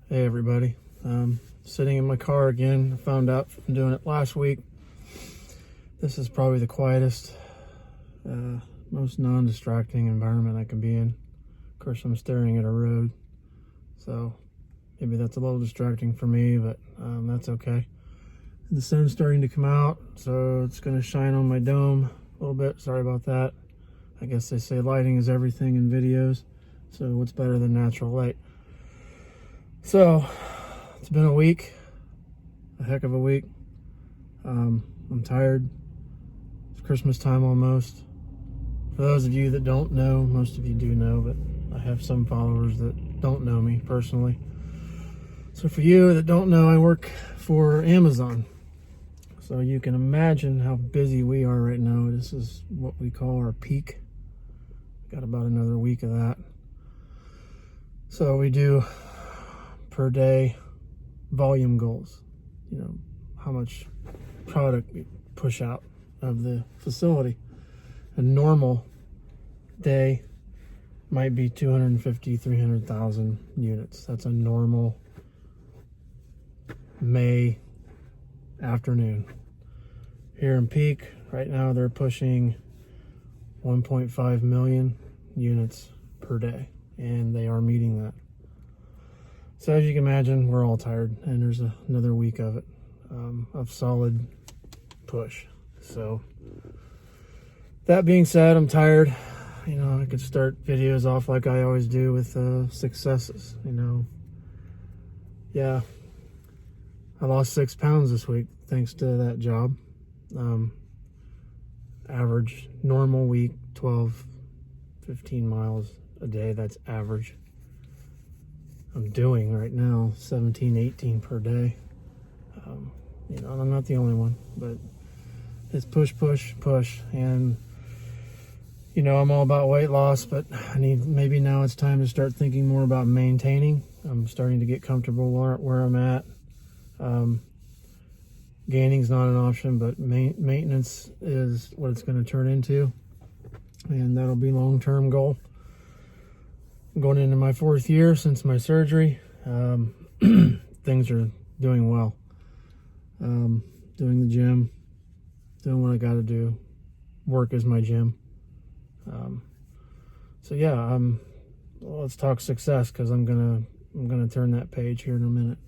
Hey everybody, sitting in my car again. I found out from doing it last week. This is probably the quietest, most non-distracting environment I can be in. Of course, I'm staring at a road, so maybe that's a little distracting for me, but that's okay. The sun's starting to come out, so it's going to shine on my dome a little bit. Sorry about that. I guess they say lighting is everything in videos, so what's better than natural light? So, it's been a week, a heck of a week. I'm tired. It's Christmas time almost. For those of you that don't know, most of you do know, but I have some followers that don't know me personally. So for you that don't know, I work for Amazon. So you can imagine how busy we are right now. This is what we call our peak. Got about another week of that. So we do per day volume goals, how much product we push out of the facility. A normal day might be 250, 300,000 units. That's a normal May afternoon. Here in peak right now, they're pushing 1.5 million units per day, and they are meeting that. So as you can imagine, we're all tired, and there's another week of it, of solid push. So that being said, I'm tired. I could start videos off like I always do with successes. Yeah, I lost 6 pounds this week thanks to that job. Average normal week, 12, 15 miles a day. That's average. I'm doing right now 17, 18 per day. I'm not the only one, but it's push, and I'm all about weight loss, but maybe now it's time to start thinking more about maintaining. I'm starting to get comfortable where I'm at. Gaining's not an option, but maintenance is what it's going to turn into, and that'll be long-term goal. I'm going into my 4th year since my surgery. Things are doing well. Doing the gym, doing what I got to do. Work is my gym. So yeah, let's talk success, because I'm gonna turn that page here in a minute.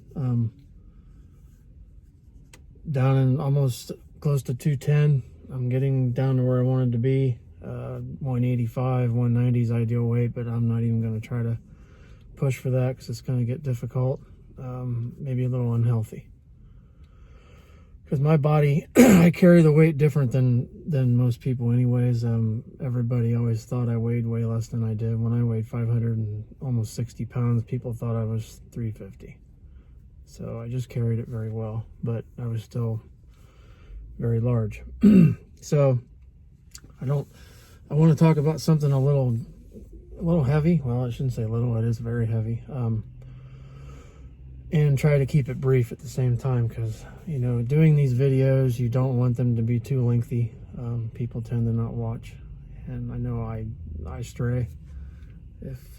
Down in almost close to 210. I'm getting down to where I wanted to be. 185, 190 is ideal weight, but I'm not even going to try to push for that because it's going to get difficult. Maybe a little unhealthy. Because my body, I carry the weight different than most people anyways. Everybody always thought I weighed way less than I did. When I weighed 500 and almost 60 pounds, people thought I was 350. So I just carried it very well, but I was still very large. So I want to talk about something a little heavy. Well, I shouldn't say little, it is very heavy. And try to keep it brief at the same time, because doing these videos, you don't want them to be too lengthy. People tend to not watch, and I know I stray.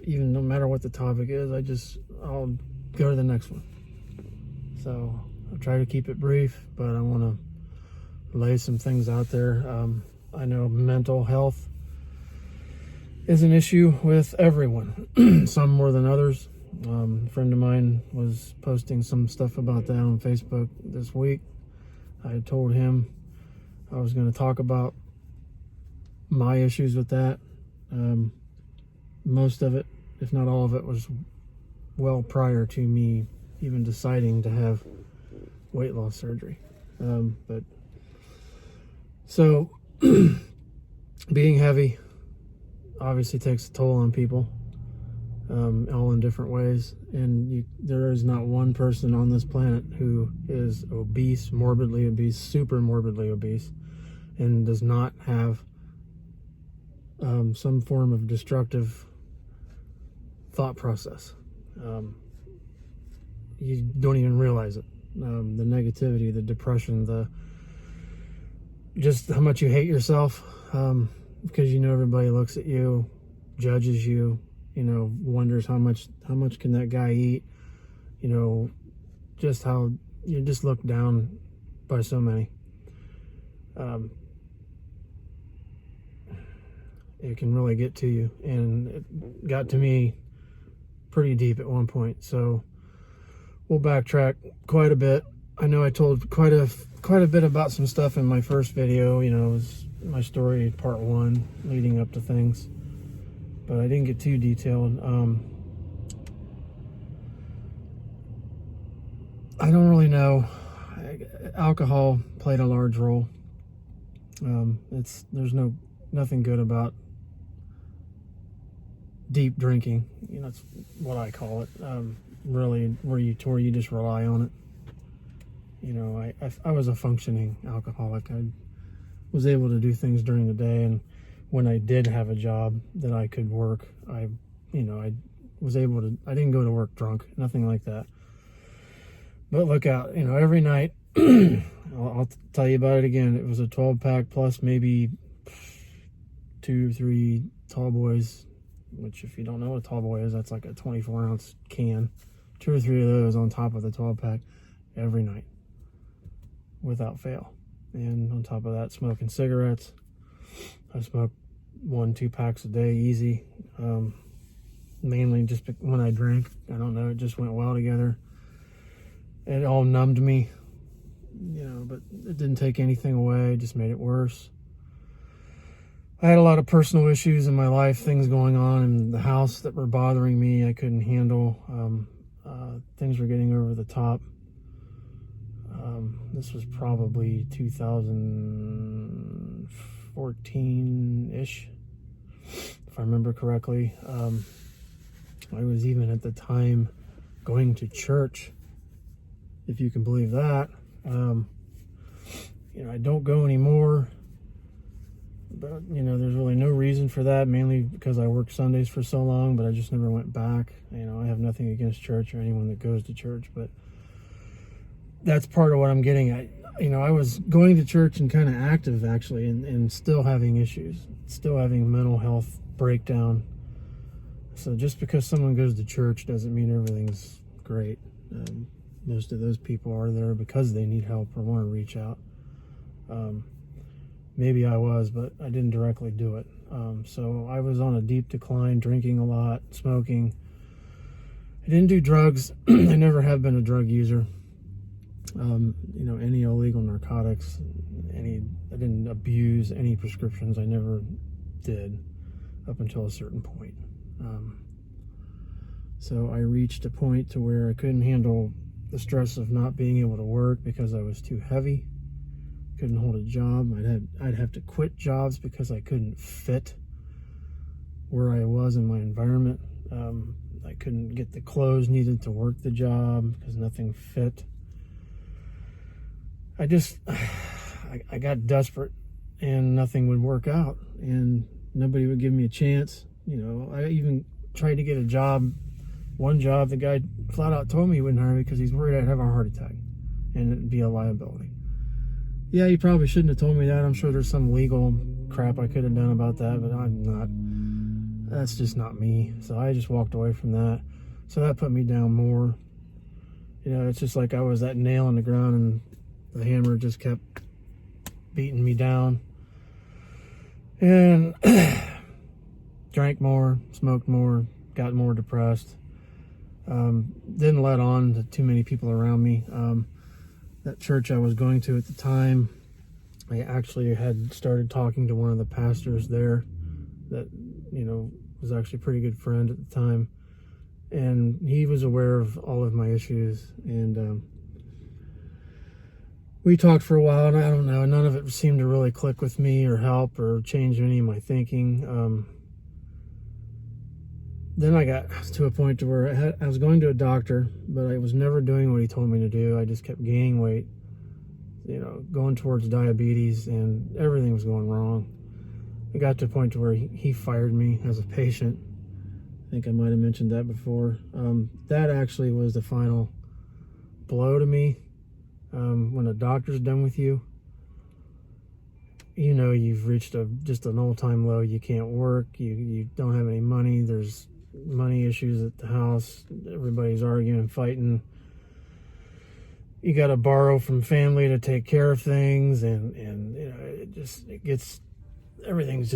No matter what the topic is, I'll go to the next one. So I'll try to keep it brief, but I want to lay some things out there. I know mental health is an issue with everyone, some more than others. A friend of mine was posting some stuff about that on Facebook this week. I told him I was going to talk about my issues with that. Most of it, if not all of it, was well prior to me even deciding to have weight loss surgery. But so being heavy obviously takes a toll on people, all in different ways. And there is not one person on this planet who is obese, morbidly obese, super morbidly obese, and does not have some form of destructive thought process. You don't even realize it. The negativity, the depression, just how much you hate yourself, because everybody looks at you, judges you, wonders how much can that guy eat, you know, just how you're just looked down by so many. It can really get to you, and it got to me pretty deep at one point. So we'll backtrack quite a bit. I know I told quite a bit about some stuff in my first video. You know, it was my story part 1 leading up to things, but I didn't get too detailed. I don't really know. Alcohol played a large role. There's nothing good about deep drinking. You know, that's what I call it. Really, where you just rely on it. You know, I was a functioning alcoholic. I was able to do things during the day, and when I did have a job that I could work, I was able to. I didn't go to work drunk, nothing like that. But look out, you know, every night. I'll tell you about it again. It was a 12-pack plus maybe 2 or 3 tall boys, which if you don't know what a tall boy is, that's like a 24-ounce can. 2 or 3 of those on top of the 12-pack every night without fail. And on top of that, smoking cigarettes. I smoked 1-2 packs a day, easy. Mainly just when I drank. I don't know, it just went well together. It all numbed me, you know, but it didn't take anything away, it just made it worse. I had a lot of personal issues in my life, things going on in the house that were bothering me, I couldn't handle. Things were getting over the top. This was probably 2014-ish, if I remember correctly. I was even at the time going to church, if you can believe that. You know, I don't go anymore, but you know, there's really no reason for that, mainly because I worked Sundays for so long, but I just never went back. You know, I have nothing against church or anyone that goes to church, but that's part of what I'm getting at. You know, I was going to church and kind of active actually, and still having issues, still having mental health breakdown. So just because someone goes to church doesn't mean everything's great. Most of those people are there because they need help or want to reach out. Maybe I was, but I didn't directly do it. So I was on a deep decline, drinking a lot, smoking. I didn't do drugs. I never have been a drug user. You know, any illegal narcotics, I didn't abuse any prescriptions. I never did up until a certain point. So I reached a point to where I couldn't handle the stress of not being able to work because I was too heavy. Couldn't hold a job. I'd have to quit jobs because I couldn't fit where I was in my environment. I couldn't get the clothes needed to work the job because nothing fit. I got desperate, and nothing would work out, and nobody would give me a chance. You know, I even tried to get a job. One job, the guy flat out told me he wouldn't hire me because he's worried I'd have a heart attack and it'd be a liability. Yeah, he probably shouldn't have told me that. I'm sure there's some legal crap I could have done about that, but I'm not. That's just not me. So I just walked away from that. So that put me down more. You know, it's just like I was that nail in the ground and the hammer just kept beating me down. And drank more, smoked more, got more depressed. Didn't let on to too many people around me. That church I was going to at the time, I actually had started talking to one of the pastors there that, you know, was actually a pretty good friend at the time. And he was aware of all of my issues. And we talked for a while, and I don't know, none of it seemed to really click with me or help or change any of my thinking. Then I got to a point to where I was going to a doctor, but I was never doing what he told me to do. I just kept gaining weight, you know, going towards diabetes, and everything was going wrong. It got to a point to where he fired me as a patient. I think I might have mentioned that before. That actually was the final blow to me. When a doctor's done with you, you know you've reached just an all-time low. You can't work. You don't have any money. There's money issues at the house. Everybody's arguing, fighting. You got to borrow from family to take care of things, and everything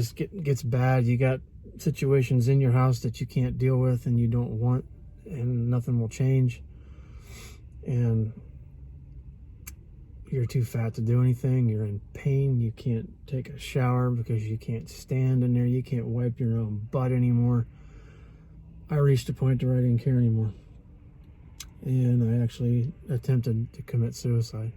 gets bad. You got situations in your house that you can't deal with and you don't want, and nothing will change. And you're too fat to do anything. You're in pain. You can't take a shower because you can't stand in there. You can't wipe your own butt anymore. I reached a point where I didn't care anymore. And I actually attempted to commit suicide.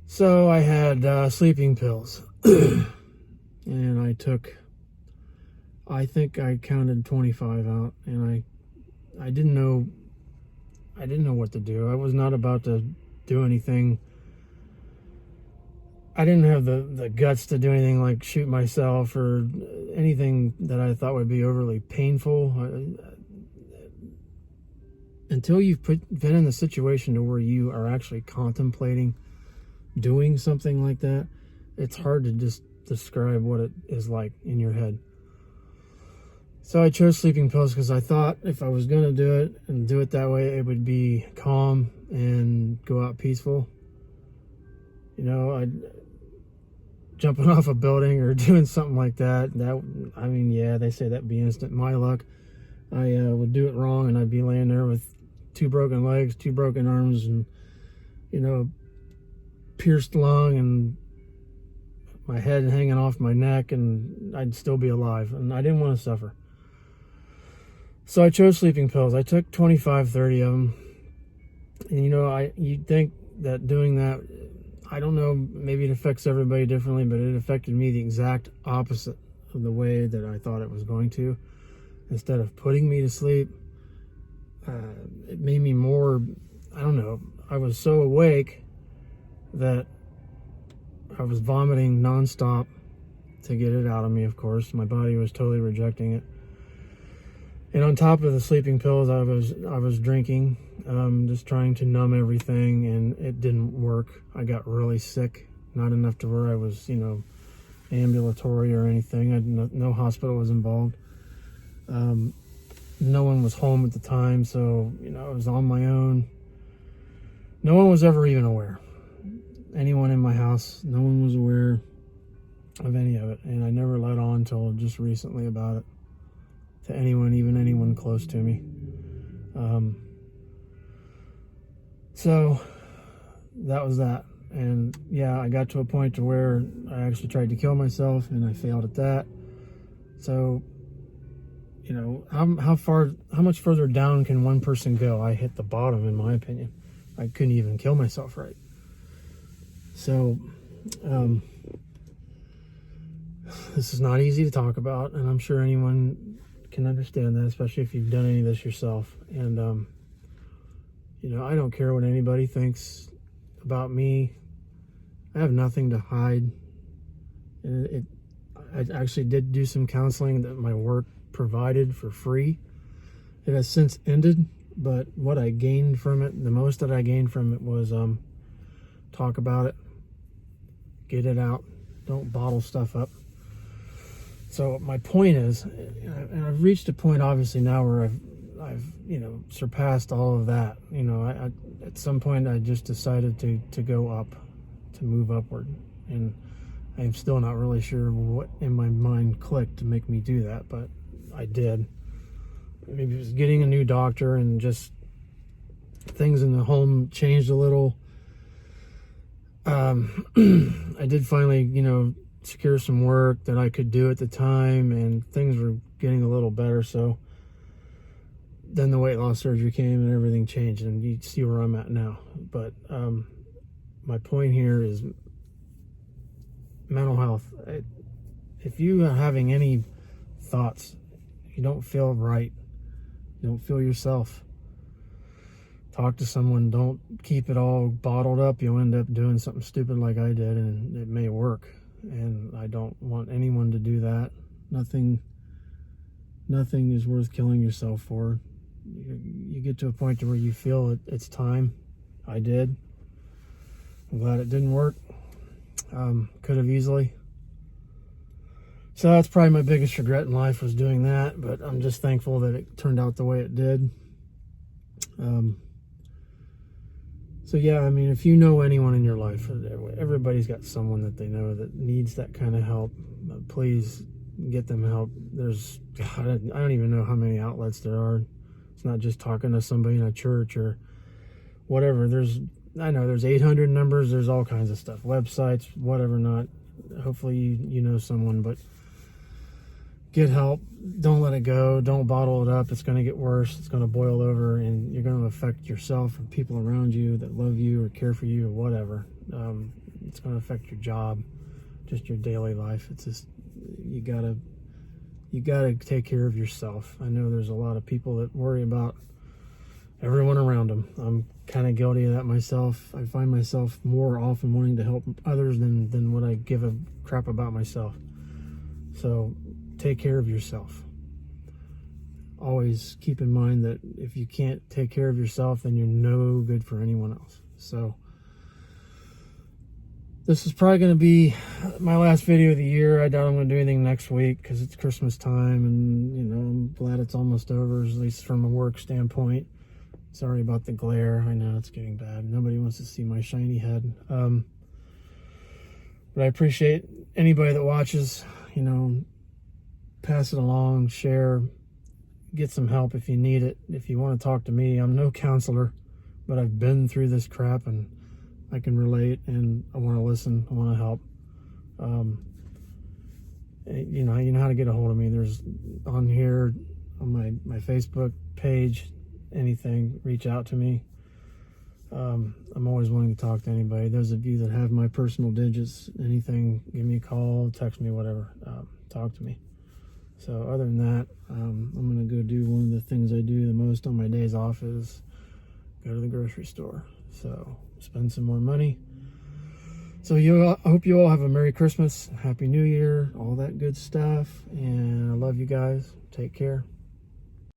So I had sleeping pills. And I think I counted 25 out, and I didn't know what to do. I was not about to do anything. I didn't have the guts to do anything like shoot myself or anything that I thought would be overly painful. Until you've been in the situation to where you are actually contemplating doing something like that, it's hard to just describe what it is like in your head. So I chose sleeping pills because I thought if I was going to do it and do it that way, it would be calm and go out peaceful. You know, jumping off a building or doing something like that, they say that'd be instant my luck. I would do it wrong, and I'd be laying there with 2 broken legs, 2 broken arms, and, pierced lung, and my head hanging off my neck, and I'd still be alive, and I didn't want to suffer. So I chose sleeping pills. I took 25, 30 of them. And, you'd think that doing that, I don't know, maybe it affects everybody differently, but it affected me the exact opposite of the way that I thought it was going to. Instead of putting me to sleep, it made me more, I was so awake that I was vomiting nonstop to get it out of me, of course. My body was totally rejecting it. And on top of the sleeping pills, I was drinking, just trying to numb everything, and it didn't work. I got really sick, not enough to where I was, ambulatory or anything. No hospital was involved. No one was home at the time, so, I was on my own. No one was ever even aware. Anyone in my house, no one was aware of any of it, and I never let on until just recently about it to anyone, even anyone close to me. So that was that. And yeah, I got to a point to where I actually tried to kill myself, and I failed at that. So, how much further down can one person go? I hit the bottom, in my opinion. I couldn't even kill myself right. So, this is not easy to talk about, and I'm sure anyone can understand that, especially if you've done any of this yourself. And, I don't care what anybody thinks about me. I have nothing to hide. And I actually did do some counseling that my work provided for free. It has since ended, but what I gained from it, the most that I gained from it was talk about it, get it out, don't bottle stuff up. So my point is, and I've reached a point obviously now where I've surpassed all of that. I at some point I just decided to go up, to move upward, and I'm still not really sure what in my mind clicked to make me do that, but I did. Maybe it was getting a new doctor, and just things in the home changed a little. I did finally, secure some work that I could do at the time, and things were getting a little better. So then the weight loss surgery came, and everything changed, and you see where I'm at now. But my point here is mental health. If you are having any thoughts, you don't feel right, you don't feel yourself, talk to someone. Don't keep it all bottled up. You'll end up doing something stupid like I did, and it may work. And I don't want anyone to do that. Nothing is worth killing yourself for. You get to a point to where you feel it's time. I did. I'm glad it didn't work. Could have easily. So that's probably my biggest regret in life, was doing that, but I'm just thankful that it turned out the way it did. So yeah, I mean, if you know anyone in your life, everybody's got someone that they know that needs that kind of help. Please get them help. I don't even know how many outlets there are. It's not just talking to somebody in a church or whatever. I know there's 800 numbers. There's all kinds of stuff, websites, whatever. Not. Hopefully you know someone, but get help. Don't let it go. Don't bottle it up. It's going to get worse. It's going to boil over, and you're going to affect yourself and people around you that love you or care for you or whatever. It's going to affect your job, just your daily life. It's just, you gotta take care of yourself. I know there's a lot of people that worry about everyone around them. I'm kind of guilty of that myself. I find myself more often wanting to help others than what I give a crap about myself. So take care of yourself. Always keep in mind that if you can't take care of yourself, then you're no good for anyone else. So this is probably going to be my last video of the year. I doubt I'm going to do anything next week because it's Christmas time, and I'm glad it's almost over, at least from a work standpoint. Sorry about the glare. I know it's getting bad. Nobody wants to see my shiny head. But I appreciate anybody that watches. Pass it along, share, get some help if you need it. If you want to talk to me, I'm no counselor, but I've been through this crap and I can relate, and I want to listen. I want to help. You know how to get a hold of me. There's on here, on my Facebook page, anything, reach out to me. I'm always willing to talk to anybody. Those of you that have my personal digits, anything, give me a call, text me, whatever. Talk to me. So other than that, I'm going to go do one of the things I do the most on my days off is go to the grocery store. So spend some more money. So I hope you all have a Merry Christmas, Happy New Year, all that good stuff. And I love you guys. Take care.